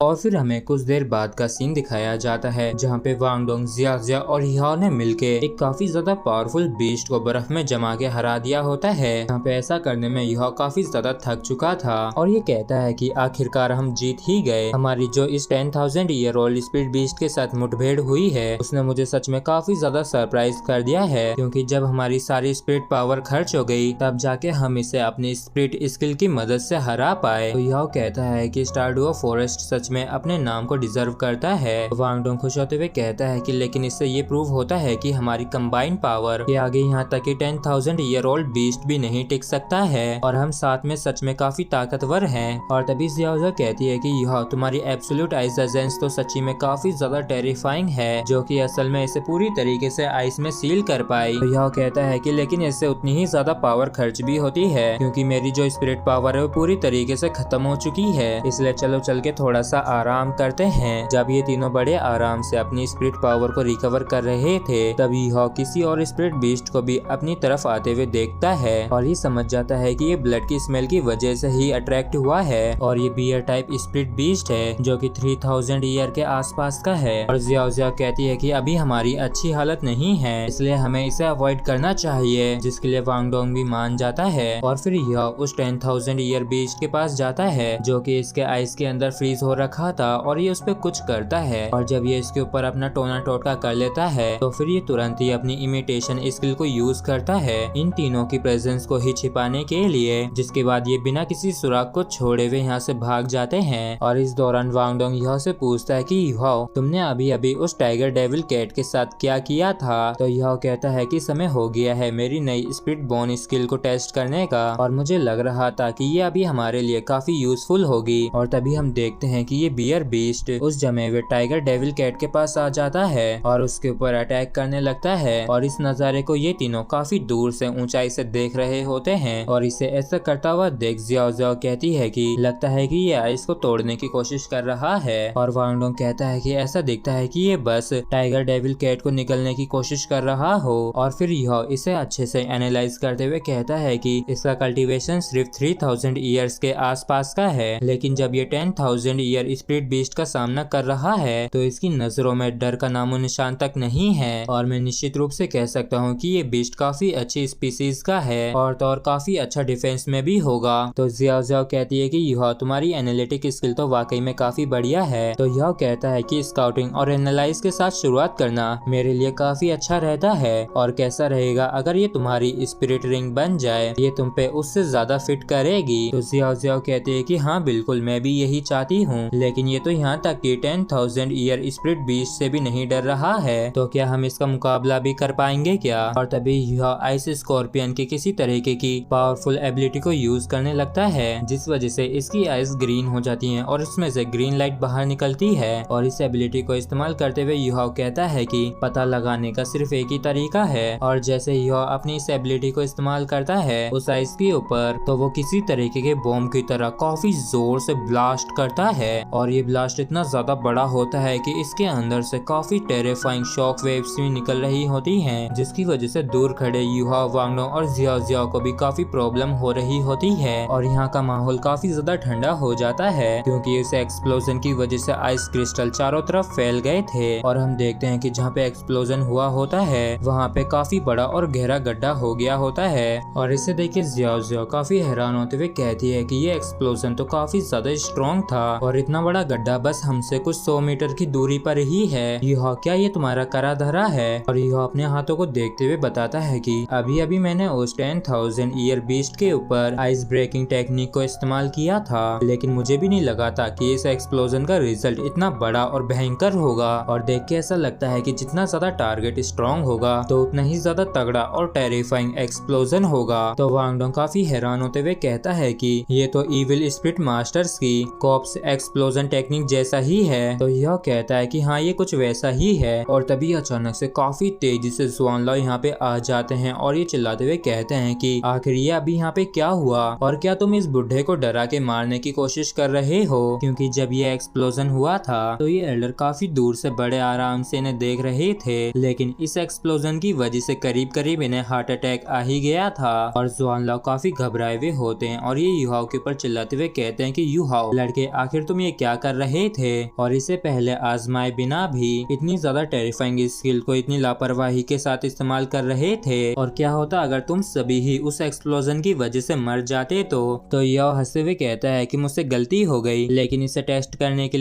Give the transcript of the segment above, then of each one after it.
और फिर हमें कुछ देर बाद का सीन दिखाया जाता है जहाँ पे वांग डोंग, जिया और हियाओ ने मिलके एक काफी ज्यादा पावरफुल बीस्ट को बर्फ में जमा के हरा दिया होता है। यहाँ पे ऐसा करने में हियाओ काफी ज्यादा थक चुका था और ये कहता है कि आखिरकार हम जीत ही गए। हमारी जो इस 10,000 ईयर ओल्ड स्पिरिट बीस्ट के साथ मुठभेड़ हुई है उसने मुझे सच में काफी ज्यादा सरप्राइज कर दिया है, क्योंकि जब हमारी सारी स्पिरिट पावर खर्च हो गई तब जाके हम इसे अपनी स्पिरिट स्किल की मदद से हरा पाए। तो हियाओ कहता है कि स्टारडुओ फॉरेस्ट सच में अपने नाम को डिजर्व करता है। वांग डोंग खुश होते हुए कहता है कि लेकिन इससे ये प्रूव होता है कि हमारी कंबाइंड पावर के आगे यहाँ तक कि 10,000 ईयर ओल्ड बीस्ट भी नहीं टिक सकता है और हम साथ में सच में काफी ताकतवर हैं। और तभी जियाओ कहती है कि यह तुम्हारी एब्सोल्यूट आइस एजेंस तो सच्ची में काफी ज्यादा टेरिफाइंग है, जो कि असल में इसे पूरी तरीके से आइस में सील कर पाई। तो यह कहता है कि लेकिन इससे उतनी ही ज्यादा पावर खर्च भी होती है, क्योंकि मेरी जो स्पिरिट पावर है वो पूरी तरीके से खत्म हो चुकी है, इसलिए चलो चल के थोड़ा सा आराम करते हैं। जब ये तीनों बड़े आराम से अपनी स्पिरिट पावर को रिकवर कर रहे थे तभी यह किसी और स्पिरिट बीस्ट को भी अपनी तरफ आते हुए देखता है और ये समझ जाता है कि ये ब्लड की स्मेल की वजह से ही अट्रैक्ट हुआ है और ये बियर टाइप स्पिरिट बीस्ट है जो कि 3,000 ईयर के आसपास का है। और जिया कहती है कि अभी हमारी अच्छी हालत नहीं है, इसलिए हमें इसे अवॉइड करना चाहिए, जिसके लिए वांग डोंग भी मान जाता है। और फिर यह उस 10,000 ईयर बीस्ट के पास जाता है जो कि इसके आइस के अंदर फ्रीज हो रखा था और ये उस पे कुछ करता है। और जब ये इसके ऊपर अपना टोना टोटका कर लेता है तो फिर ये तुरंत ही अपनी इमिटेशन स्किल को यूज करता है इन तीनों की प्रेजेंस को ही छिपाने के लिए, जिसके बाद ये बिना किसी सुराग को छोड़े हुए यहाँ से भाग जाते हैं। और इस दौरान वांग डोंग यह से पूछता है कि यह तुमने अभी अभी उस टाइगर डेविल कैट के साथ क्या किया था। तो यह कहता है कि समय हो गया है मेरी नई स्पिरिट बोन स्किल को टेस्ट करने का और मुझे लग रहा था कि ये अभी हमारे लिए काफी यूजफुल होगी। और तभी हम देखते हैं कि ये बियर बीस्ट उस जमे हुए टाइगर डेविल कैट के पास आ जाता है और उसके ऊपर अटैक करने लगता है। और इस नजारे को ये तीनों काफी दूर से ऊंचाई से देख रहे होते हैं और इसे ऐसा करता हुआ देख जियाओ कहती है कि लगता है कि ये आइस को तोड़ने की कोशिश कर रहा है। और वांग डोंग कहता है कि ऐसा दिखता है कि ये बस टाइगर डेविल कैट को निकलने की कोशिश कर रहा हो। और फिर यह इसे अच्छे से एनालाइज करते हुए कहता है कि इसका कल्टीवेशन सिर्फ 3,000 ईयर्स के आसपास का है, लेकिन जब ये 10,000 ईयर स्पिरिट बीस्ट का सामना कर रहा है तो इसकी नजरों में डर का नामो निशान तक नहीं है। और मैं निश्चित रूप से कह सकता हूँ कि ये बीस्ट काफी अच्छी स्पीसीज का है और तो और काफी अच्छा डिफेंस में भी होगा। तो जियाओ कहती है कि यह तुम्हारी एनालिटिक स्किल तो वाकई में काफी बढ़िया है। तो यह कहता है कि स्काउटिंग और एनालाइज के साथ शुरुआत करना मेरे लिए काफी अच्छा रहता है और कैसा रहेगा अगर ये तुम्हारी स्पिरिट रिंग बन जाए, ये तुम पे उससे ज्यादा फिट करेगी। तो जियाओ कहती है कि हाँ बिल्कुल मैं भी यही चाहती हूँ, लेकिन ये तो यहाँ तक कि 10,000 ईयर स्पिरिट बीस्ट से भी नहीं डर रहा है, तो क्या हम इसका मुकाबला भी कर पाएंगे क्या। और तभी यह आइस स्कॉर्पियन के किसी तरीके की पावरफुल एबिलिटी को यूज करने लगता है, जिस वजह से इसकी आइस ग्रीन हो जाती हैं और उसमें से ग्रीन लाइट बाहर निकलती है। और इस एबिलिटी को इस्तेमाल करते हुए यह कहता है कि पता लगाने का सिर्फ एक ही तरीका है। और जैसे यह अपनी इस एबिलिटी को इस्तेमाल करता है उस आइस के ऊपर तो वो किसी तरीके के बॉम्ब की तरह काफी जोर से ब्लास्ट करता है और ये ब्लास्ट इतना ज्यादा बड़ा होता है कि इसके अंदर से काफी टेरिफाइंग शॉक वेव्स भी निकल रही होती हैं, जिसकी वजह से दूर खड़े युहा, वांग डोंग और जियाओ को भी काफी प्रॉब्लम हो रही होती है। और यहाँ का माहौल काफी ज्यादा ठंडा हो जाता है क्योंकि इस एक्सप्लोजन की वजह से आइस क्रिस्टल चारों तरफ फैल गए थे। और हम देखते हैं कि जहाँ पे एक्सप्लोजन हुआ होता है वहाँ पे काफी बड़ा और गहरा गड्ढा हो गया होता है। और इसे देख के जियाओ काफी हैरान होते हुए कहती है कि ये एक्सप्लोजन तो काफी ज्यादा स्ट्रॉन्ग था और इतना बड़ा गड्ढा बस हमसे कुछ 100 मीटर की दूरी पर ही है। यह क्या ये तुम्हारा करा धरा है। और यह अपने हाथों को देखते हुए बताता है कि अभी अभी मैंने उस 10,000 ईयर बीस्ट के ऊपर आइस ब्रेकिंग टेक्निक को इस्तेमाल किया था, लेकिन मुझे भी नहीं लगा था कि इस एक्सप्लोजन का रिजल्ट इतना बड़ा और भयंकर होगा। और देख के ऐसा लगता है कि जितना ज्यादा टारगेट स्ट्रॉन्ग होगा तो उतना ही ज्यादा तगड़ा और टेरिफाइंग एक्सप्लोजन होगा। तो वांग डोंग काफी हैरान होते हुए कहता है कि ये तो इविल स्पिरिट मास्टर्स की कॉप्स एक्सप्लोजन टेक्निक जैसा ही है। तो यह कहता है कि हाँ ये कुछ वैसा ही है। और तभी अचानक से काफी तेजी से जुआनलाओ यहाँ पे आ जाते हैं और ये चिल्लाते हुए कहते हैं कि आखिर ये अभी यहाँ पे क्या हुआ और क्या तुम इस बुढ़े को डरा के मारने की कोशिश कर रहे हो, क्योंकि जब ये एक्सप्लोजन हुआ था तो ये एल्डर काफी दूर से बड़े आराम से इन्हें देख रहे थे, लेकिन इस एक्सप्लोजन की वजह से करीब करीब इन्हें हार्ट अटैक आ ही गया था। और जुआनलाओ काफी घबराए हुए होते हैं और ये युहाओ के ऊपर चिल्लाते हुए कहते हैं कि युहाओ लड़के आखिर तुम ये ये क्या कर रहे थे और इसे पहले आजमाए बिना भी इतनी ज्यादा टेरिफाइंग स्किल को इतनी लापरवाही के साथ इस्तेमाल कर रहे थे। और क्या होता अगर तुम सभी ही उस एक्सप्लोजन की वजह से मर जाते तो यह हंसते हुए कहता है कि मुझसे गलती हो गई, लेकिन इसे टेस्ट करने के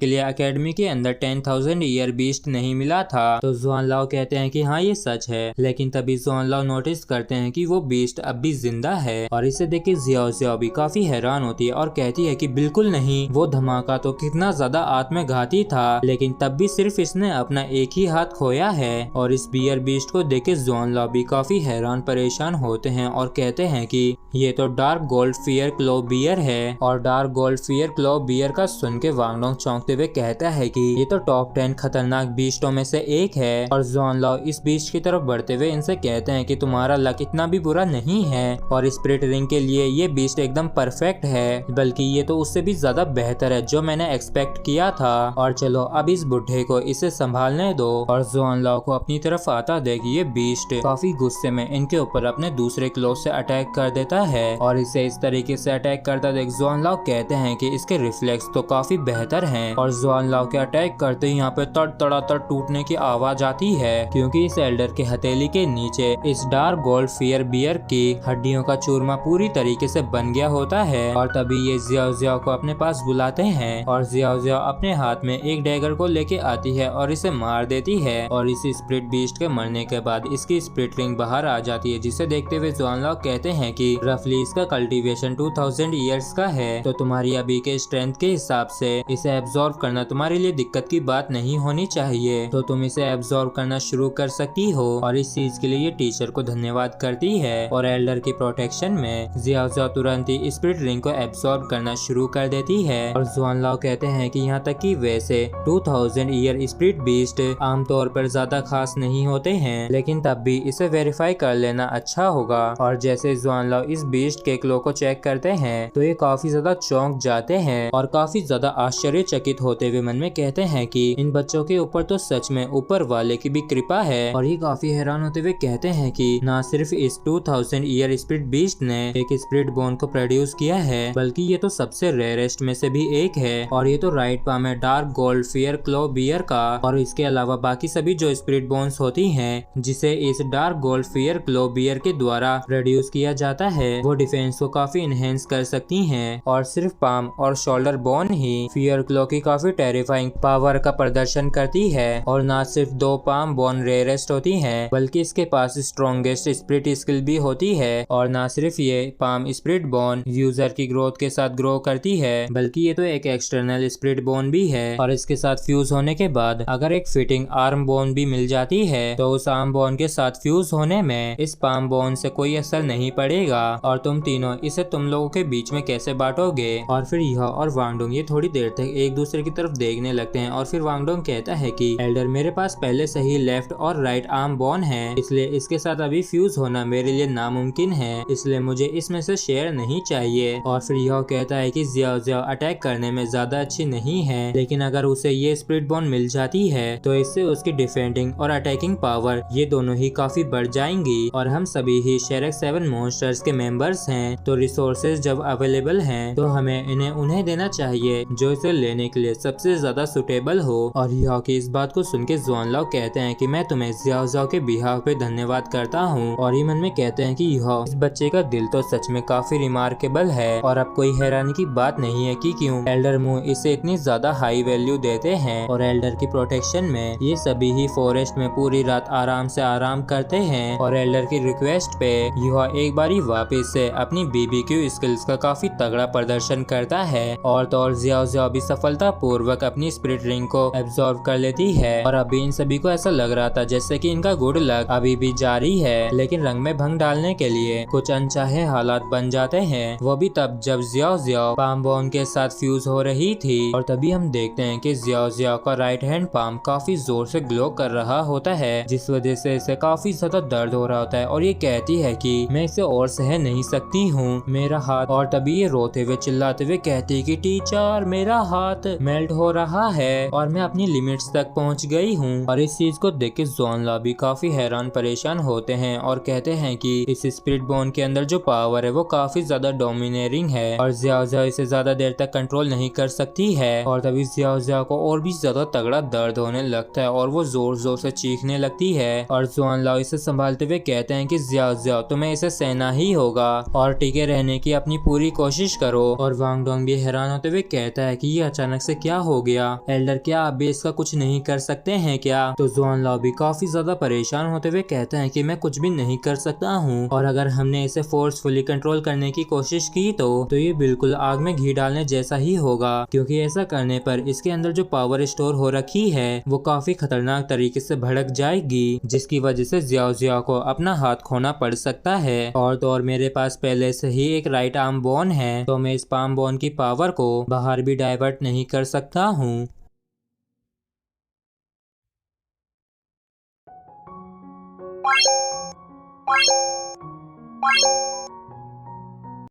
लिए अकेडमी के अंदर 10,000 ईयर बीस्ट नहीं मिला था। तो जुआन लाओ कहते हैं कि हाँ ये सच है, लेकिन तभी जुआन लाओ नोटिस करते हैं कि वो बीस्ट अब भी जिंदा है। और इसे देख के जियाओ जियाओ भी काफी हैरान होती है और कहती है कि बिल्कुल नहीं, वो धमाका तो कितना ज्यादा आत्मघाती था, लेकिन तब भी सिर्फ इसने अपना एक ही हाथ खोया है। और इस बियर बीस्ट को देख के जुआन लाओ भी काफी हैरान परेशान होते हैं और कहते हैं कि ये तो डार्क गोल्ड फियर क्लो बियर है। और डार्क गोल्ड फियर क्लो बियर का सुन के वांग डोंग चौंकते हुए कहता है कि ये तो टॉप 10 खतरनाक बीस्टों में से एक है। और जुआन लाओ इस बीस्ट की तरफ बढ़ते हुए इनसे कहते हैं कि तुम्हारा लक इतना भी बुरा नहीं है और स्पिरिट रिंग के लिए ये बीस्ट एकदम परफेक्ट है, बल्कि ये तो उससे भी ज्यादा बेहतर है जो मैंने एक्सपेक्ट किया था। और चलो अब इस बुढ़े को इसे संभालने दो। और जुआन लाओ को अपनी तरफ आता देख ये बीस्ट काफी गुस्से में इनके ऊपर अपने दूसरे क्लो से अटैक कर देता है। और इसे इस तरीके से अटैक करता देख जुआन लाओ कहते हैं कि इसके रिफ्लेक्स तो काफी बेहतर हैं। और जुआन लाओ के अटैक करते ही यहाँ पे तड़तड़ातड़ टूटने की आवाज आती है, क्योंकि इस एल्डर के हथेली के नीचे इस डार्क गोल्ड फियर बियर की हड्डियों का चूरमा पूरी तरीके से बन गया होता है। और तभी ये जियाओ जियाओ को अपने पास बुलाते हैं और जियाओ जियाओ अपने हाथ में एक डैगर को लेके आती है और इसे मार देती है। और इस स्पिरिट बीस्ट के मरने के बाद इसकी स्पिरिट रिंग बाहर आ जाती है, जिसे देखते हुए जुआन लाओ कहते हैं कि रफली इसका कल्टीवेशन 2000 ईयर्स का है, तो तुम्हारी अभी के स्ट्रेंथ के हिसाब से इसे एब्जॉर्ब करना तुम्हारे लिए दिक्कत की बात नहीं होनी चाहिए, तो तुम इसे एब्जॉर्ब करना शुरू कर सकती हो। और इस चीज के लिए ये टीचर को धन्यवाद करती है। और एल्डर की प्रोटेक्शन में जियाओ जियाओ तुरंत ही स्पिरिट रिंग को एब्जॉर्ब करना शुरू कर देती है। और जुआन लाओ कहते हैं कि यहाँ तक कि वैसे 2000 ईयर स्पिरिट बीस्ट आमतौर पर ज्यादा खास नहीं होते हैं, लेकिन तब भी इसे वेरीफाई कर लेना अच्छा होगा। और जैसे जुआन लाओ इस बीस्ट के क्लो को चेक करते हैं तो ये काफी ज्यादा चौंक जाते हैं और काफी ज्यादा आश्चर्यचकित होते हुए मन में कहते हैं कि इन बच्चों के ऊपर तो सच में ऊपर वाले की भी कृपा है। और ये काफी हैरान होते हुए कहते हैं कि ना सिर्फ इस 2000 ईयर स्पिरिट बीस्ट ने एक स्पिरिट बोन को प्रोड्यूस किया है, बल्कि ये तो सबसे रेयरेस्ट में से भी एक है। और ये तो राइट पाम है डार्क गोल्ड फियर क्लो बियर का। और इसके अलावा बाकी सभी जो स्पिरिट बोन्स होती हैं जिसे इस डार्क गोल्ड फियर क्लो बियर के द्वारा प्रोड्यूस किया जाता है, वो डिफेंस को काफी इनहेंस कर सकती हैं। और सिर्फ पाम और शोल्डर बोन ही फियर क्लो की काफी टेरिफाइंग पावर का प्रदर्शन करती है। और ना सिर्फ 2 पाम बोन रेयरेस्ट होती हैं, बल्कि इसके पास स्ट्रॉन्गेस्ट स्पिरिट स्किल भी होती है। और ना सिर्फ ये पाम स्पिरिट बोन यूजर की ग्रोथ के साथ ग्रो करती है, बल्कि ये तो एक एक्सटर्नल स्पिरिट बोन भी है। और इसके साथ फ्यूज होने के बाद अगर एक फिटिंग आर्म बोन भी मिल जाती है तो उस आर्म बोन के साथ फ्यूज होने में इस पाम बोन से कोई असर नहीं पड़ेगा। और तुम तीनों इसे तुम लोगों के बीच में कैसे बांटोगे। और फिर यह और वांग डोंग ये थोड़ी देर तक एक दूसरे की तरफ देखने लगते हैं। और फिर वांग डोंग कहता है कि एल्डर मेरे पास पहले से ही लेफ्ट और राइट आर्म बोन है, इसलिए इसके साथ अभी फ्यूज होना मेरे लिए नामुमकिन है, इसलिए मुझे इसमें से शेयर नहीं चाहिए। और फिर यह कहता है कि जियाओ जियाओ अटैक करने में ज्यादा अच्छी नहीं है, लेकिन अगर उसे ये स्पिरिट बोन मिल जाती है तो इससे उसकी डिफेंडिंग और अटैकिंग पावर ये दोनों ही काफी बढ़ जाएंगी। और हम सभी ही शेरेक 7 मॉन्स्टर्स के मेंबर्स हैं, तो रिसोर्सेज जब अवेलेबल हैं तो हमें इन्हें उन्हें देना चाहिए जो इसे लेने के लिए सबसे ज्यादा सुटेबल हो। और यह की इस बात को सुन के जुआन लाओ कहते हैं कि मैं तुम्हें जियाओ जियाओ के बिहाफ पे धन्यवाद करता हूँ। और ये मन में कहते हैं कि यह इस बच्चे का दिल तो सच में काफी रिमार्केबल है। और अब कोई हैरानी की बात नहीं है कि क्यों एल्डर मुंह इसे इतनी ज्यादा हाई वैल्यू देते हैं। और एल्डर की प्रोटेक्शन में ये सभी ही फॉरेस्ट में पूरी रात आराम से आराम करते हैं। और एल्डर की रिक्वेस्ट पे यह एक बारी वापस से अपनी BBQ स्किल्स का काफी तगड़ा प्रदर्शन करता है। और तो और जियाओ जियाओ भी सफलता पूर्वक अपनी स्पिरिट रिंग को एब्जॉर्ब कर लेती है। और अभी इन सभी को ऐसा लग रहा था जैसे कि इनका गुड लक अभी भी जारी है, लेकिन रंग में भंग डालने के लिए कुछ अनचाहे हालात बन जाते हैं। वो भी तब जब जियाओ जियाओ पाम बोन के साथ फ्यूज हो रही थी। और तभी हम देखते हैं कि जियाओ जियाओ का राइट हैंड पाम काफी जोर से ग्लो कर रहा होता है, जिस वजह से इसे काफी ज्यादा दर्द हो रहा होता है। और ये कहती है कि मैं इसे और सहन नहीं सकती हूँ, मेरा हाथ। और तभी ये रोते हुए चिल्लाते हुए कहती है कि टीचर मेरा हाथ मेल्ट हो रहा है और मैं अपनी लिमिट्स तक पहुँच गई हूँ। और इस चीज को देख के ज़ोनला भी काफी हैरान परेशान होते हैं और कहते हैं कि इस स्पिरिट बोन के अंदर जो पावर है वो काफी ज्यादा डोमिनेटिंग है और ज़ियाओ ज़ियाओ इसे ज्यादा देर तक कंट्रोल नहीं कर सकती है। और तभी ज़ियाओ ज़ियाओ को और भी ज्यादा तगड़ा दर्द होने लगता है और वो जोर जोर से चीखने लगती है। और ज़ोनला इसे संभालते हुए कहते हैं कि ज़ियाओ ज़ियाओ तुम्हें इसे सहना ही होगा और टिके रहने की अपनी पूरी कोशिश करो। और वांग डोंग भी हैरान होते हुए कहता है कि ये अचानक से क्या हो गया, एल्डर क्या आप भी इसका कुछ नहीं कर सकते हैं क्या? तो ज़ोनला भी काफी ज्यादा परेशान होते हुए कहता है कि मैं कुछ भी नहीं कर सकता हूँ और अगर हमने इसे फोर्सफुली कंट्रोल करने की कोशिश की तो ये बिल्कुल आग में घी डालने जैसा ही होगा, क्योंकि ऐसा करने पर इसके अंदर जो पावर स्टोर हो रखी है वो काफी खतरनाक तरीके से भड़क जाएगी, जिसकी वजह से ज़ियाओ ज़ियाओ को अपना हाथ खोना पड़ सकता है। और तो और मेरे पास पहले से ही एक राइट आर्म बोन है, तो मैं इस पाम बोन की पावर को बाहर भी डाइवर्ट नहीं कर सकता हूँ।